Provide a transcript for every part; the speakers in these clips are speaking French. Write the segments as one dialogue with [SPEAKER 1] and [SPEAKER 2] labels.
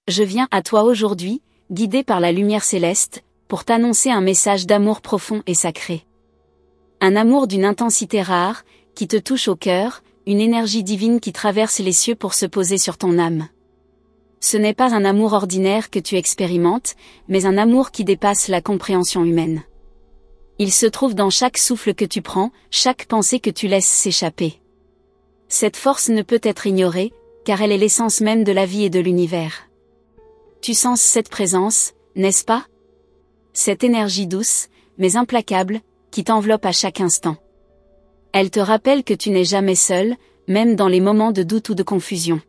[SPEAKER 1] je viens à toi aujourd'hui, guidé par la lumière céleste, pour t'annoncer un message d'amour profond et sacré. Un amour d'une intensité rare, qui te touche au cœur, une énergie divine qui traverse les cieux pour se poser sur ton âme. Ce n'est pas un amour ordinaire que tu expérimentes, mais un amour qui dépasse la compréhension humaine. Il se trouve dans chaque souffle que tu prends, chaque pensée que tu laisses s'échapper. Cette force ne peut être ignorée, car elle est l'essence même de la vie et de l'univers. Tu sens cette présence, n'est-ce pas? Cette énergie douce, mais implacable, qui t'enveloppe à chaque instant. Elle te rappelle que tu n'es jamais seul, même dans les moments de doute ou de confusion.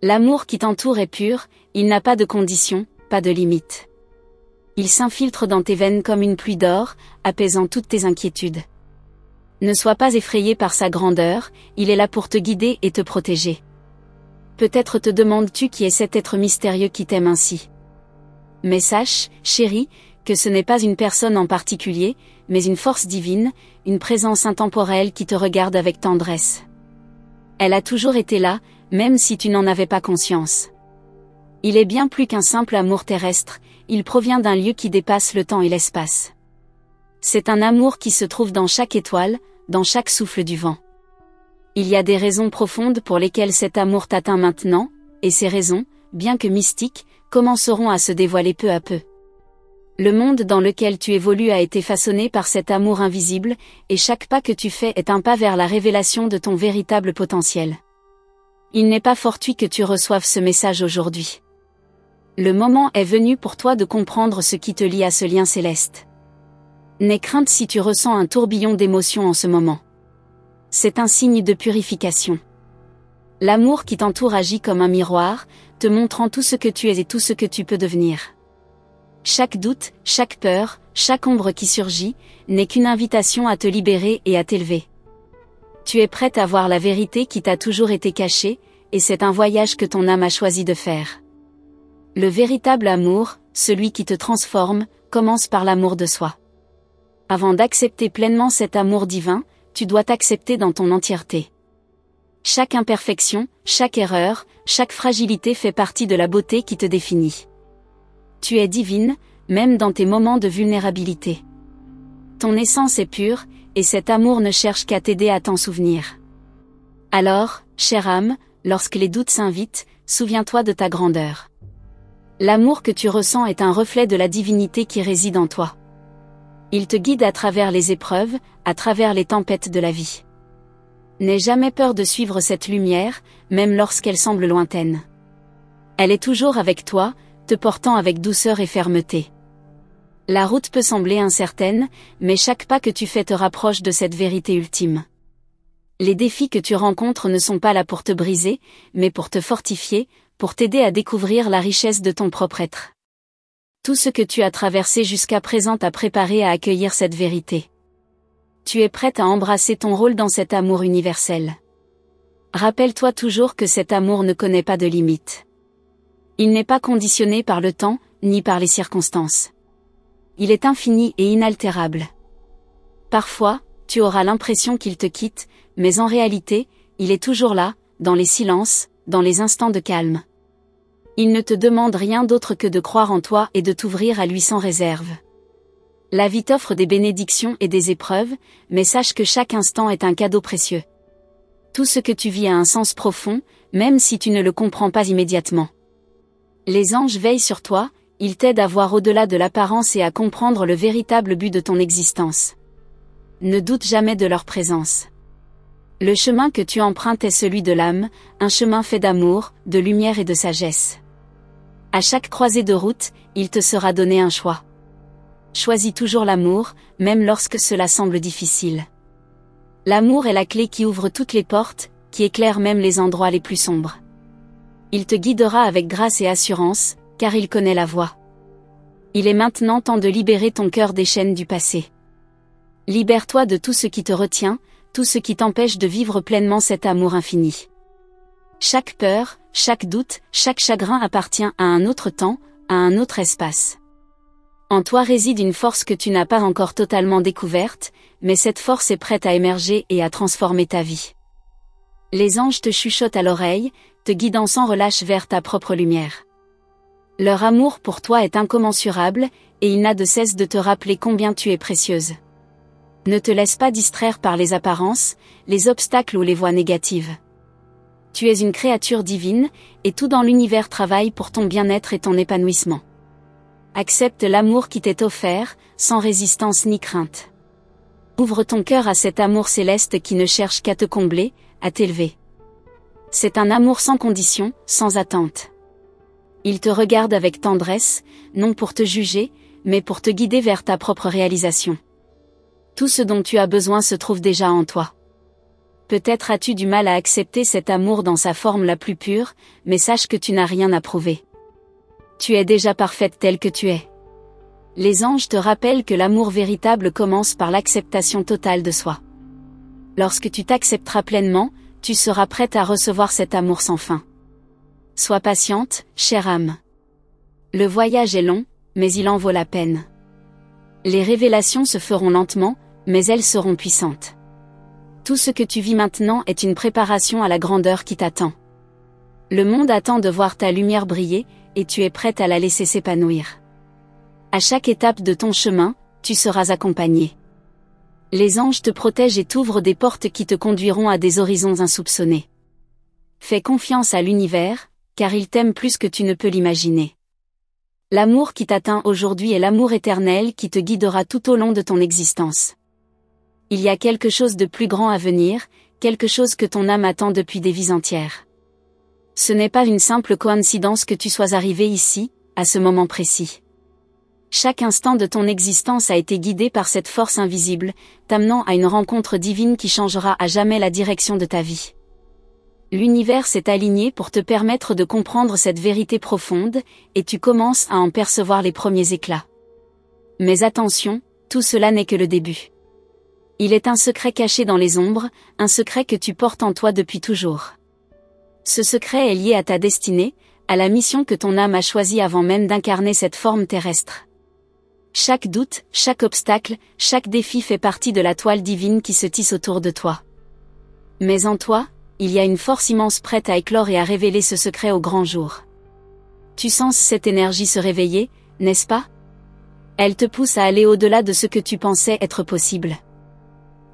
[SPEAKER 1] L'amour qui t'entoure est pur, il n'a pas de conditions, pas de limites. Il s'infiltre dans tes veines comme une pluie d'or, apaisant toutes tes inquiétudes. Ne sois pas effrayé par sa grandeur, il est là pour te guider et te protéger. Peut-être te demandes-tu qui est cet être mystérieux qui t'aime ainsi. Mais sache, chérie, que ce n'est pas une personne en particulier, mais une force divine, une présence intemporelle qui te regarde avec tendresse. Elle a toujours été là, même si tu n'en avais pas conscience. Il est bien plus qu'un simple amour terrestre, il provient d'un lieu qui dépasse le temps et l'espace. C'est un amour qui se trouve dans chaque étoile, dans chaque souffle du vent. Il y a des raisons profondes pour lesquelles cet amour t'atteint maintenant, et ces raisons, bien que mystiques, commenceront à se dévoiler peu à peu. Le monde dans lequel tu évolues a été façonné par cet amour invisible, et chaque pas que tu fais est un pas vers la révélation de ton véritable potentiel. Il n'est pas fortuit que tu reçoives ce message aujourd'hui. Le moment est venu pour toi de comprendre ce qui te lie à ce lien céleste. N'aie crainte si tu ressens un tourbillon d'émotions en ce moment. C'est un signe de purification. L'amour qui t'entoure agit comme un miroir, te montrant tout ce que tu es et tout ce que tu peux devenir. Chaque doute, chaque peur, chaque ombre qui surgit, n'est qu'une invitation à te libérer et à t'élever. Tu es prête à voir la vérité qui t'a toujours été cachée, et c'est un voyage que ton âme a choisi de faire. Le véritable amour, celui qui te transforme, commence par l'amour de soi. Avant d'accepter pleinement cet amour divin, tu dois t'accepter dans ton entièreté. Chaque imperfection, chaque erreur, chaque fragilité fait partie de la beauté qui te définit. Tu es divine, même dans tes moments de vulnérabilité. Ton essence est pure, et cet amour ne cherche qu'à t'aider à t'en souvenir. Alors, chère âme, lorsque les doutes s'invitent, souviens-toi de ta grandeur. L'amour que tu ressens est un reflet de la divinité qui réside en toi. Il te guide à travers les épreuves, à travers les tempêtes de la vie. N'aie jamais peur de suivre cette lumière, même lorsqu'elle semble lointaine. Elle est toujours avec toi, te portant avec douceur et fermeté. La route peut sembler incertaine, mais chaque pas que tu fais te rapproche de cette vérité ultime. Les défis que tu rencontres ne sont pas là pour te briser, mais pour te fortifier, pour t'aider à découvrir la richesse de ton propre être. Tout ce que tu as traversé jusqu'à présent t'a préparé à accueillir cette vérité. Tu es prête à embrasser ton rôle dans cet amour universel. Rappelle-toi toujours que cet amour ne connaît pas de limites. Il n'est pas conditionné par le temps, ni par les circonstances. Il est infini et inaltérable. Parfois, tu auras l'impression qu'il te quitte, mais en réalité, il est toujours là, dans les silences, dans les instants de calme. Il ne te demande rien d'autre que de croire en toi et de t'ouvrir à lui sans réserve. La vie t'offre des bénédictions et des épreuves, mais sache que chaque instant est un cadeau précieux. Tout ce que tu vis a un sens profond, même si tu ne le comprends pas immédiatement. Les anges veillent sur toi, ils t'aident à voir au-delà de l'apparence et à comprendre le véritable but de ton existence. Ne doute jamais de leur présence. Le chemin que tu empruntes est celui de l'âme, un chemin fait d'amour, de lumière et de sagesse. À chaque croisée de route, il te sera donné un choix. Choisis toujours l'amour, même lorsque cela semble difficile. L'amour est la clé qui ouvre toutes les portes, qui éclaire même les endroits les plus sombres. Il te guidera avec grâce et assurance, car il connaît la voie. Il est maintenant temps de libérer ton cœur des chaînes du passé. Libère-toi de tout ce qui te retient, tout ce qui t'empêche de vivre pleinement cet amour infini. Chaque peur, chaque doute, chaque chagrin appartient à un autre temps, à un autre espace. En toi réside une force que tu n'as pas encore totalement découverte, mais cette force est prête à émerger et à transformer ta vie. Les anges te chuchotent à l'oreille, te guidant sans relâche vers ta propre lumière. Leur amour pour toi est incommensurable, et il n'a de cesse de te rappeler combien tu es précieuse. Ne te laisse pas distraire par les apparences, les obstacles ou les voix négatives. Tu es une créature divine, et tout dans l'univers travaille pour ton bien-être et ton épanouissement. Accepte l'amour qui t'est offert, sans résistance ni crainte. Ouvre ton cœur à cet amour céleste qui ne cherche qu'à te combler, à t'élever. C'est un amour sans condition, sans attente. Il te regarde avec tendresse, non pour te juger, mais pour te guider vers ta propre réalisation. Tout ce dont tu as besoin se trouve déjà en toi. Peut-être as-tu du mal à accepter cet amour dans sa forme la plus pure, mais sache que tu n'as rien à prouver. Tu es déjà parfaite telle que tu es. Les anges te rappellent que l'amour véritable commence par l'acceptation totale de soi. Lorsque tu t'accepteras pleinement, tu seras prête à recevoir cet amour sans fin. Sois patiente, chère âme. Le voyage est long, mais il en vaut la peine. Les révélations se feront lentement, mais elles seront puissantes. Tout ce que tu vis maintenant est une préparation à la grandeur qui t'attend. Le monde attend de voir ta lumière briller, et tu es prête à la laisser s'épanouir. À chaque étape de ton chemin, tu seras accompagnée. Les anges te protègent et t'ouvrent des portes qui te conduiront à des horizons insoupçonnés. Fais confiance à l'univers, car il t'aime plus que tu ne peux l'imaginer. L'amour qui t'atteint aujourd'hui est l'amour éternel qui te guidera tout au long de ton existence. Il y a quelque chose de plus grand à venir, quelque chose que ton âme attend depuis des vies entières. Ce n'est pas une simple coïncidence que tu sois arrivé ici, à ce moment précis. Chaque instant de ton existence a été guidé par cette force invisible, t'amenant à une rencontre divine qui changera à jamais la direction de ta vie. L'univers s'est aligné pour te permettre de comprendre cette vérité profonde, et tu commences à en percevoir les premiers éclats. Mais attention, tout cela n'est que le début. Il est un secret caché dans les ombres, un secret que tu portes en toi depuis toujours. Ce secret est lié à ta destinée, à la mission que ton âme a choisie avant même d'incarner cette forme terrestre. Chaque doute, chaque obstacle, chaque défi fait partie de la toile divine qui se tisse autour de toi. Mais en toi, il y a une force immense prête à éclore et à révéler ce secret au grand jour. Tu sens cette énergie se réveiller, n'est-ce pas? Elle te pousse à aller au-delà de ce que tu pensais être possible.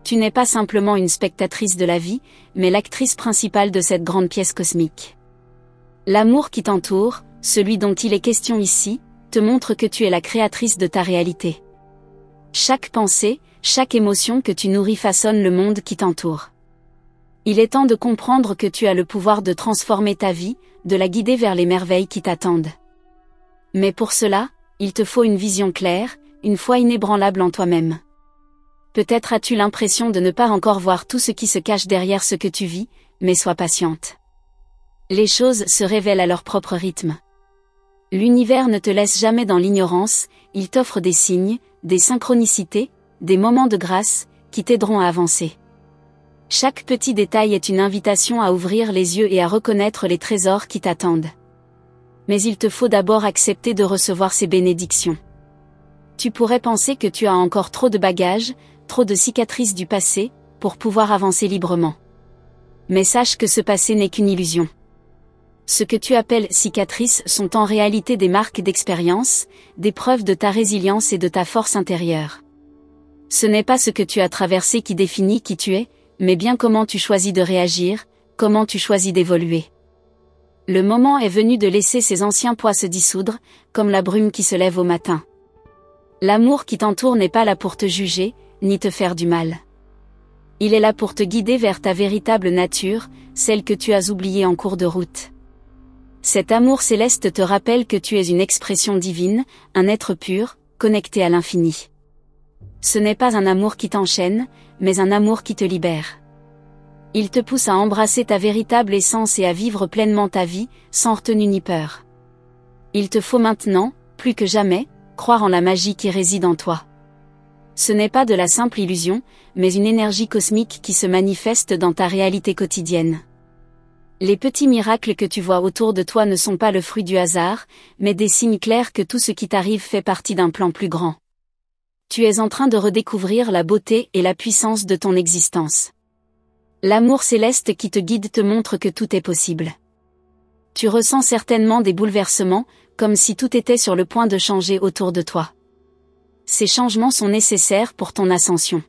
[SPEAKER 1] Tu n'es pas simplement une spectatrice de la vie, mais l'actrice principale de cette grande pièce cosmique. L'amour qui t'entoure, celui dont il est question ici, te montre que tu es la créatrice de ta réalité. Chaque pensée, chaque émotion que tu nourris façonne le monde qui t'entoure. Il est temps de comprendre que tu as le pouvoir de transformer ta vie, de la guider vers les merveilles qui t'attendent. Mais pour cela, il te faut une vision claire, une foi inébranlable en toi-même. Peut-être as-tu l'impression de ne pas encore voir tout ce qui se cache derrière ce que tu vis, mais sois patiente. Les choses se révèlent à leur propre rythme. L'univers ne te laisse jamais dans l'ignorance, il t'offre des signes, des synchronicités, des moments de grâce, qui t'aideront à avancer. Chaque petit détail est une invitation à ouvrir les yeux et à reconnaître les trésors qui t'attendent. Mais il te faut d'abord accepter de recevoir ces bénédictions. Tu pourrais penser que tu as encore trop de bagages, trop de cicatrices du passé, pour pouvoir avancer librement. Mais sache que ce passé n'est qu'une illusion. Ce que tu appelles cicatrices sont en réalité des marques d'expérience, des preuves de ta résilience et de ta force intérieure. Ce n'est pas ce que tu as traversé qui définit qui tu es, mais bien comment tu choisis de réagir, comment tu choisis d'évoluer. Le moment est venu de laisser ces anciens poids se dissoudre, comme la brume qui se lève au matin. L'amour qui t'entoure n'est pas là pour te juger, ni te faire du mal. Il est là pour te guider vers ta véritable nature, celle que tu as oubliée en cours de route. Cet amour céleste te rappelle que tu es une expression divine, un être pur, connecté à l'infini. Ce n'est pas un amour qui t'enchaîne, mais un amour qui te libère. Il te pousse à embrasser ta véritable essence et à vivre pleinement ta vie, sans retenue ni peur. Il te faut maintenant, plus que jamais, croire en la magie qui réside en toi. Ce n'est pas de la simple illusion, mais une énergie cosmique qui se manifeste dans ta réalité quotidienne. Les petits miracles que tu vois autour de toi ne sont pas le fruit du hasard, mais des signes clairs que tout ce qui t'arrive fait partie d'un plan plus grand. Tu es en train de redécouvrir la beauté et la puissance de ton existence. L'amour céleste qui te guide te montre que tout est possible. Tu ressens certainement des bouleversements, comme si tout était sur le point de changer autour de toi. Ces changements sont nécessaires pour ton ascension.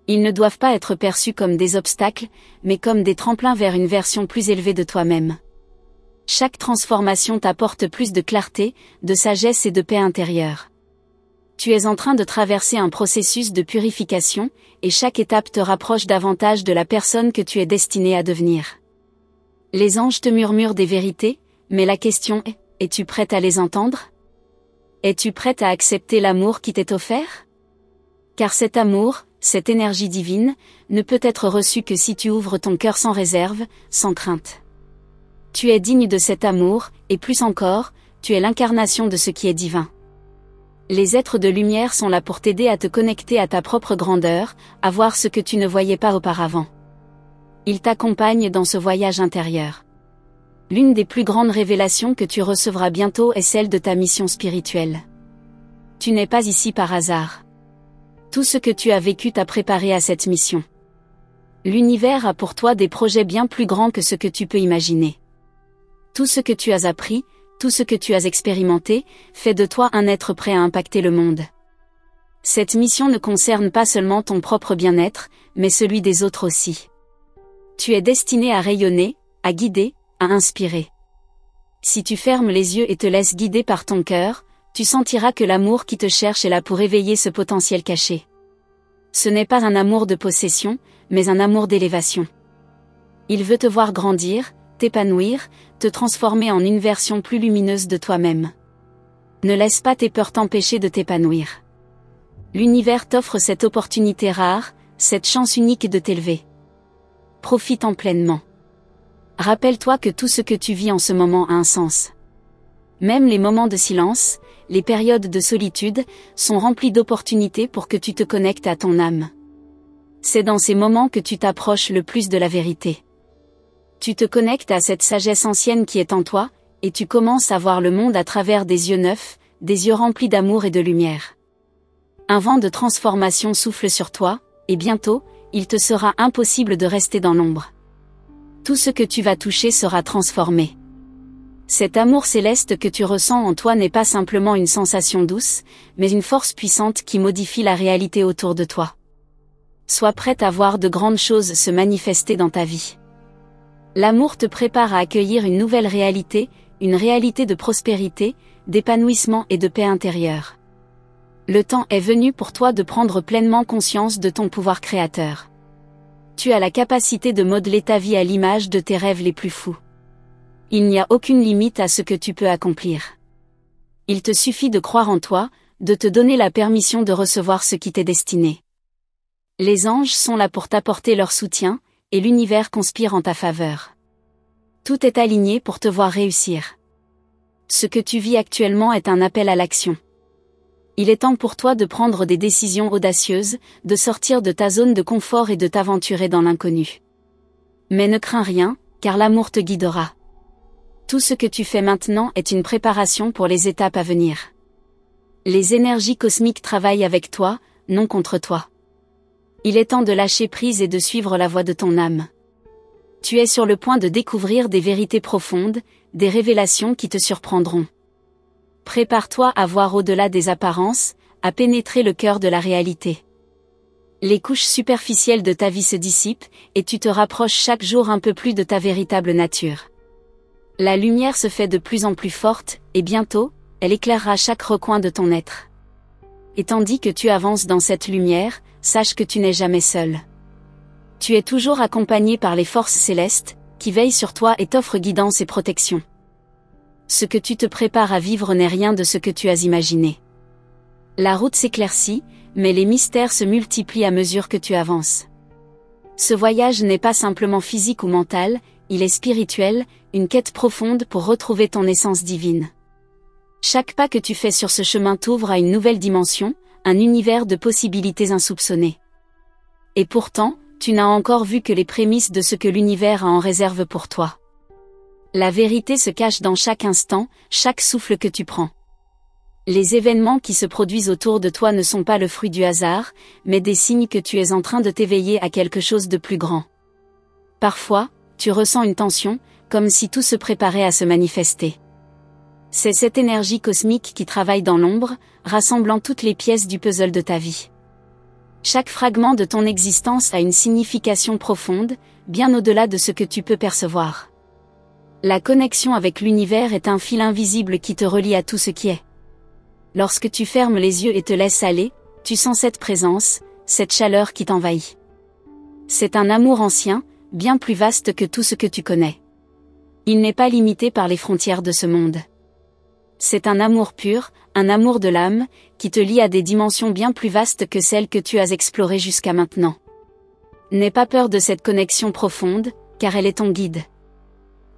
[SPEAKER 1] Ils ne doivent pas être perçus comme des obstacles, mais comme des tremplins vers une version plus élevée de toi-même. Chaque transformation t'apporte plus de clarté, de sagesse et de paix intérieure. Tu es en train de traverser un processus de purification, et chaque étape te rapproche davantage de la personne que tu es destinée à devenir. Les anges te murmurent des vérités, mais la question est, es-tu prête à les entendre? Es-tu prête à accepter l'amour qui t'est offert? Car cet amour, cette énergie divine, ne peut être reçu que si tu ouvres ton cœur sans réserve, sans crainte. Tu es digne de cet amour, et plus encore, tu es l'incarnation de ce qui est divin. Les êtres de lumière sont là pour t'aider à te connecter à ta propre grandeur, à voir ce que tu ne voyais pas auparavant. Ils t'accompagnent dans ce voyage intérieur. L'une des plus grandes révélations que tu recevras bientôt est celle de ta mission spirituelle. Tu n'es pas ici par hasard. Tout ce que tu as vécu t'a préparé à cette mission. L'univers a pour toi des projets bien plus grands que ce que tu peux imaginer. Tout ce que tu as appris, tout ce que tu as expérimenté, fait de toi un être prêt à impacter le monde. Cette mission ne concerne pas seulement ton propre bien-être, mais celui des autres aussi. Tu es destiné à rayonner, à guider, à inspirer. Si tu fermes les yeux et te laisses guider par ton cœur, tu sentiras que l'amour qui te cherche est là pour éveiller ce potentiel caché. Ce n'est pas un amour de possession, mais un amour d'élévation. Il veut te voir grandir, t'épanouir, te transformer en une version plus lumineuse de toi-même. Ne laisse pas tes peurs t'empêcher de t'épanouir. L'univers t'offre cette opportunité rare, cette chance unique de t'élever. Profite-en pleinement. Rappelle-toi que tout ce que tu vis en ce moment a un sens. Même les moments de silence, les périodes de solitude, sont remplis d'opportunités pour que tu te connectes à ton âme. C'est dans ces moments que tu t'approches le plus de la vérité. Tu te connectes à cette sagesse ancienne qui est en toi, et tu commences à voir le monde à travers des yeux neufs, des yeux remplis d'amour et de lumière. Un vent de transformation souffle sur toi, et bientôt, il te sera impossible de rester dans l'ombre. Tout ce que tu vas toucher sera transformé. Cet amour céleste que tu ressens en toi n'est pas simplement une sensation douce, mais une force puissante qui modifie la réalité autour de toi. Sois prête à voir de grandes choses se manifester dans ta vie. L'amour te prépare à accueillir une nouvelle réalité, une réalité de prospérité, d'épanouissement et de paix intérieure. Le temps est venu pour toi de prendre pleinement conscience de ton pouvoir créateur. Tu as la capacité de modeler ta vie à l'image de tes rêves les plus fous. Il n'y a aucune limite à ce que tu peux accomplir. Il te suffit de croire en toi, de te donner la permission de recevoir ce qui t'est destiné. Les anges sont là pour t'apporter leur soutien, et l'univers conspire en ta faveur. Tout est aligné pour te voir réussir. Ce que tu vis actuellement est un appel à l'action. Il est temps pour toi de prendre des décisions audacieuses, de sortir de ta zone de confort et de t'aventurer dans l'inconnu. Mais ne crains rien, car l'amour te guidera. Tout ce que tu fais maintenant est une préparation pour les étapes à venir. Les énergies cosmiques travaillent avec toi, non contre toi. Il est temps de lâcher prise et de suivre la voie de ton âme. Tu es sur le point de découvrir des vérités profondes, des révélations qui te surprendront. Prépare-toi à voir au-delà des apparences, à pénétrer le cœur de la réalité. Les couches superficielles de ta vie se dissipent, et tu te rapproches chaque jour un peu plus de ta véritable nature. La lumière se fait de plus en plus forte, et bientôt, elle éclairera chaque recoin de ton être. Et tandis que tu avances dans cette lumière, sache que tu n'es jamais seul. Tu es toujours accompagné par les forces célestes, qui veillent sur toi et t'offrent guidance et protection. Ce que tu te prépares à vivre n'est rien de ce que tu as imaginé. La route s'éclaircit, mais les mystères se multiplient à mesure que tu avances. Ce voyage n'est pas simplement physique ou mental, il est spirituel, une quête profonde pour retrouver ton essence divine. Chaque pas que tu fais sur ce chemin t'ouvre à une nouvelle dimension, un univers de possibilités insoupçonnées. Et pourtant, tu n'as encore vu que les prémices de ce que l'univers a en réserve pour toi. La vérité se cache dans chaque instant, chaque souffle que tu prends. Les événements qui se produisent autour de toi ne sont pas le fruit du hasard, mais des signes que tu es en train de t'éveiller à quelque chose de plus grand. Parfois, tu ressens une tension, comme si tout se préparait à se manifester. C'est cette énergie cosmique qui travaille dans l'ombre, rassemblant toutes les pièces du puzzle de ta vie. Chaque fragment de ton existence a une signification profonde, bien au-delà de ce que tu peux percevoir. La connexion avec l'univers est un fil invisible qui te relie à tout ce qui est. Lorsque tu fermes les yeux et te laisses aller, tu sens cette présence, cette chaleur qui t'envahit. C'est un amour ancien, bien plus vaste que tout ce que tu connais. Il n'est pas limité par les frontières de ce monde. C'est un amour pur, un amour de l'âme, qui te lie à des dimensions bien plus vastes que celles que tu as explorées jusqu'à maintenant. N'aie pas peur de cette connexion profonde, car elle est ton guide.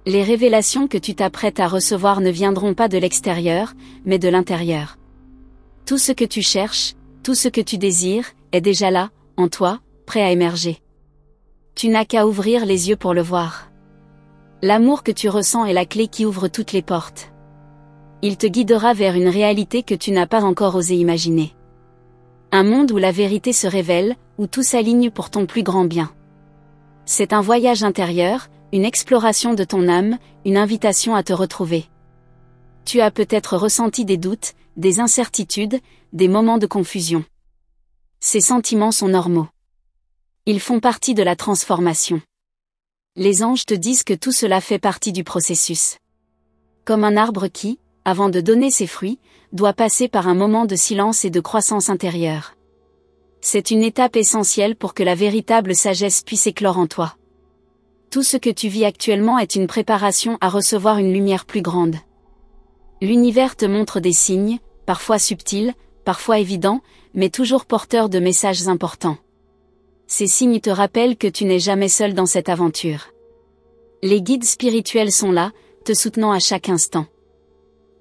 [SPEAKER 1] Les révélations que tu t'apprêtes à recevoir ne viendront pas de l'extérieur, mais de l'intérieur. Tout ce que tu cherches, tout ce que tu désires, est déjà là, en toi, prêt à émerger. Tu n'as qu'à ouvrir les yeux pour le voir. L'amour que tu ressens est la clé qui ouvre toutes les portes. Il te guidera vers une réalité que tu n'as pas encore osé imaginer. Un monde où la vérité se révèle, où tout s'aligne pour ton plus grand bien. C'est un voyage intérieur, une exploration de ton âme, une invitation à te retrouver. Tu as peut-être ressenti des doutes, des incertitudes, des moments de confusion. Ces sentiments sont normaux. Ils font partie de la transformation. Les anges te disent que tout cela fait partie du processus. Comme un arbre qui, avant de donner ses fruits, doit passer par un moment de silence et de croissance intérieure. C'est une étape essentielle pour que la véritable sagesse puisse éclore en toi. Tout ce que tu vis actuellement est une préparation à recevoir une lumière plus grande. L'univers te montre des signes, parfois subtils, parfois évidents, mais toujours porteurs de messages importants. Ces signes te rappellent que tu n'es jamais seul dans cette aventure. Les guides spirituels sont là, te soutenant à chaque instant.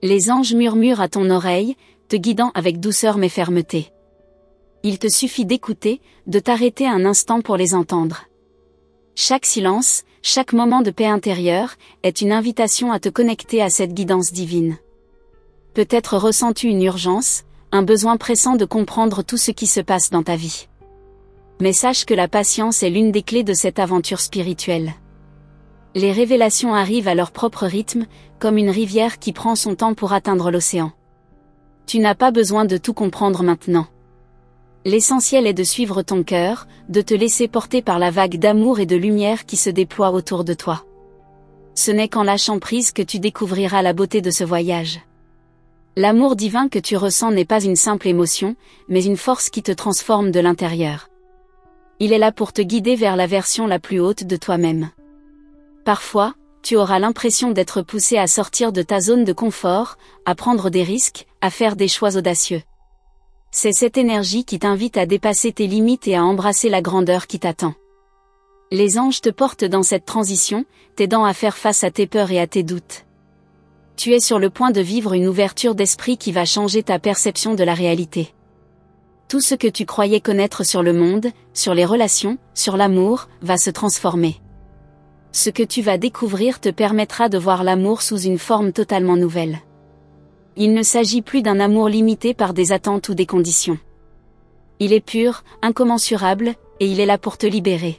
[SPEAKER 1] Les anges murmurent à ton oreille, te guidant avec douceur mais fermeté. Il te suffit d'écouter, de t'arrêter un instant pour les entendre. Chaque silence, chaque moment de paix intérieure, est une invitation à te connecter à cette guidance divine. Peut-être ressens-tu une urgence, un besoin pressant de comprendre tout ce qui se passe dans ta vie. Mais sache que la patience est l'une des clés de cette aventure spirituelle. Les révélations arrivent à leur propre rythme, comme une rivière qui prend son temps pour atteindre l'océan. Tu n'as pas besoin de tout comprendre maintenant. L'essentiel est de suivre ton cœur, de te laisser porter par la vague d'amour et de lumière qui se déploie autour de toi. Ce n'est qu'en lâchant prise que tu découvriras la beauté de ce voyage. L'amour divin que tu ressens n'est pas une simple émotion, mais une force qui te transforme de l'intérieur. Il est là pour te guider vers la version la plus haute de toi-même. Parfois, tu auras l'impression d'être poussé à sortir de ta zone de confort, à prendre des risques, à faire des choix audacieux. C'est cette énergie qui t'invite à dépasser tes limites et à embrasser la grandeur qui t'attend. Les anges te portent dans cette transition, t'aidant à faire face à tes peurs et à tes doutes. Tu es sur le point de vivre une ouverture d'esprit qui va changer ta perception de la réalité. Tout ce que tu croyais connaître sur le monde, sur les relations, sur l'amour, va se transformer. Ce que tu vas découvrir te permettra de voir l'amour sous une forme totalement nouvelle. Il ne s'agit plus d'un amour limité par des attentes ou des conditions. Il est pur, incommensurable, et il est là pour te libérer.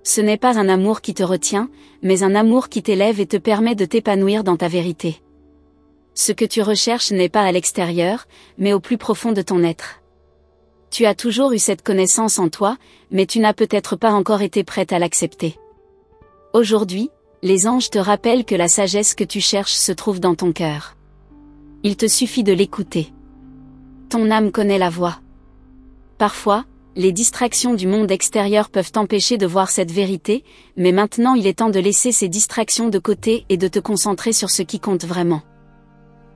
[SPEAKER 1] Ce n'est pas un amour qui te retient, mais un amour qui t'élève et te permet de t'épanouir dans ta vérité. Ce que tu recherches n'est pas à l'extérieur, mais au plus profond de ton être. Tu as toujours eu cette connaissance en toi, mais tu n'as peut-être pas encore été prête à l'accepter. Aujourd'hui, les anges te rappellent que la sagesse que tu cherches se trouve dans ton cœur. Il te suffit de l'écouter. Ton âme connaît la voie. Parfois, les distractions du monde extérieur peuvent t'empêcher de voir cette vérité, mais maintenant il est temps de laisser ces distractions de côté et de te concentrer sur ce qui compte vraiment.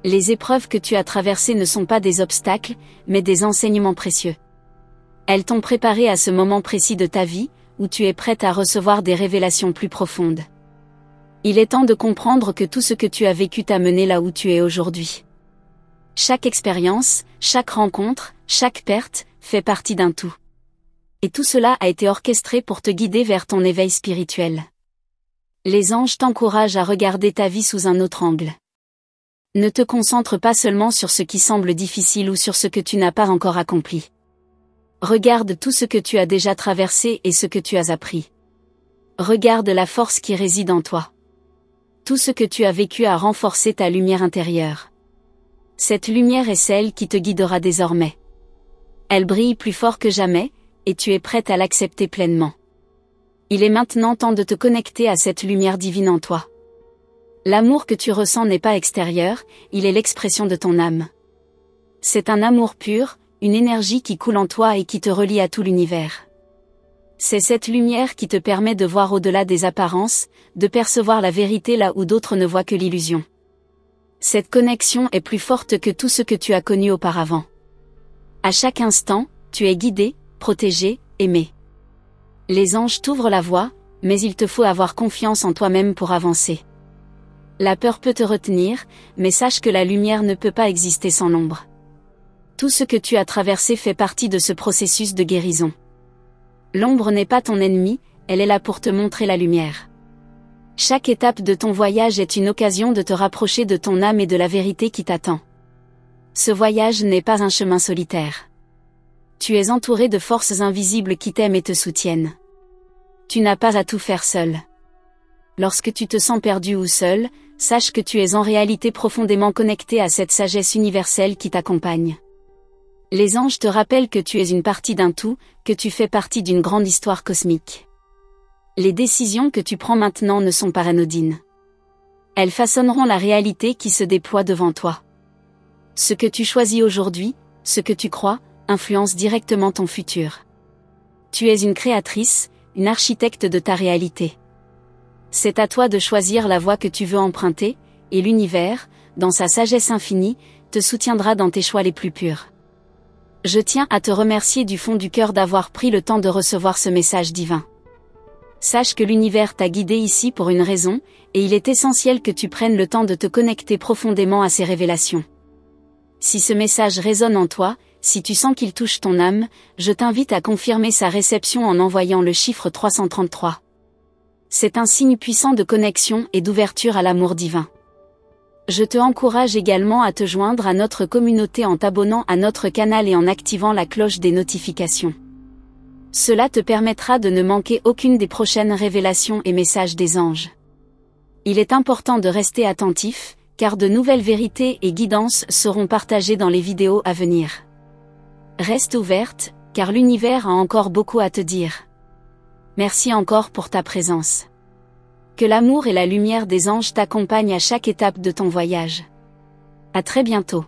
[SPEAKER 1] Les épreuves que tu as traversées ne sont pas des obstacles, mais des enseignements précieux. Elles t'ont préparé à ce moment précis de ta vie, où tu es prête à recevoir des révélations plus profondes. Il est temps de comprendre que tout ce que tu as vécu t'a mené là où tu es aujourd'hui. Chaque expérience, chaque rencontre, chaque perte, fait partie d'un tout. Et tout cela a été orchestré pour te guider vers ton éveil spirituel. Les anges t'encouragent à regarder ta vie sous un autre angle. Ne te concentre pas seulement sur ce qui semble difficile ou sur ce que tu n'as pas encore accompli. Regarde tout ce que tu as déjà traversé et ce que tu as appris. Regarde la force qui réside en toi. Tout ce que tu as vécu a renforcé ta lumière intérieure. Cette lumière est celle qui te guidera désormais. Elle brille plus fort que jamais, et tu es prête à l'accepter pleinement. Il est maintenant temps de te connecter à cette lumière divine en toi. L'amour que tu ressens n'est pas extérieur, il est l'expression de ton âme. C'est un amour pur, une énergie qui coule en toi et qui te relie à tout l'univers. C'est cette lumière qui te permet de voir au-delà des apparences, de percevoir la vérité là où d'autres ne voient que l'illusion. Cette connexion est plus forte que tout ce que tu as connu auparavant. À chaque instant, tu es guidé, protégé, aimé. Les anges t'ouvrent la voie, mais il te faut avoir confiance en toi-même pour avancer. La peur peut te retenir, mais sache que la lumière ne peut pas exister sans l'ombre. Tout ce que tu as traversé fait partie de ce processus de guérison. L'ombre n'est pas ton ennemi, elle est là pour te montrer la lumière. Chaque étape de ton voyage est une occasion de te rapprocher de ton âme et de la vérité qui t'attend. Ce voyage n'est pas un chemin solitaire. Tu es entouré de forces invisibles qui t'aiment et te soutiennent. Tu n'as pas à tout faire seul. Lorsque tu te sens perdu ou seul, sache que tu es en réalité profondément connecté à cette sagesse universelle qui t'accompagne. Les anges te rappellent que tu es une partie d'un tout, que tu fais partie d'une grande histoire cosmique. Les décisions que tu prends maintenant ne sont pas anodines. Elles façonneront la réalité qui se déploie devant toi. Ce que tu choisis aujourd'hui, ce que tu crois, influence directement ton futur. Tu es une créatrice, une architecte de ta réalité. C'est à toi de choisir la voie que tu veux emprunter, et l'univers, dans sa sagesse infinie, te soutiendra dans tes choix les plus purs. Je tiens à te remercier du fond du cœur d'avoir pris le temps de recevoir ce message divin. Sache que l'univers t'a guidé ici pour une raison, et il est essentiel que tu prennes le temps de te connecter profondément à ces révélations. Si ce message résonne en toi, si tu sens qu'il touche ton âme, je t'invite à confirmer sa réception en envoyant le chiffre 333. C'est un signe puissant de connexion et d'ouverture à l'amour divin. Je te encourage également à te joindre à notre communauté en t'abonnant à notre canal et en activant la cloche des notifications. Cela te permettra de ne manquer aucune des prochaines révélations et messages des anges. Il est important de rester attentif, car de nouvelles vérités et guidances seront partagées dans les vidéos à venir. Reste ouverte, car l'univers a encore beaucoup à te dire. Merci encore pour ta présence. Que l'amour et la lumière des anges t'accompagnent à chaque étape de ton voyage. À très bientôt.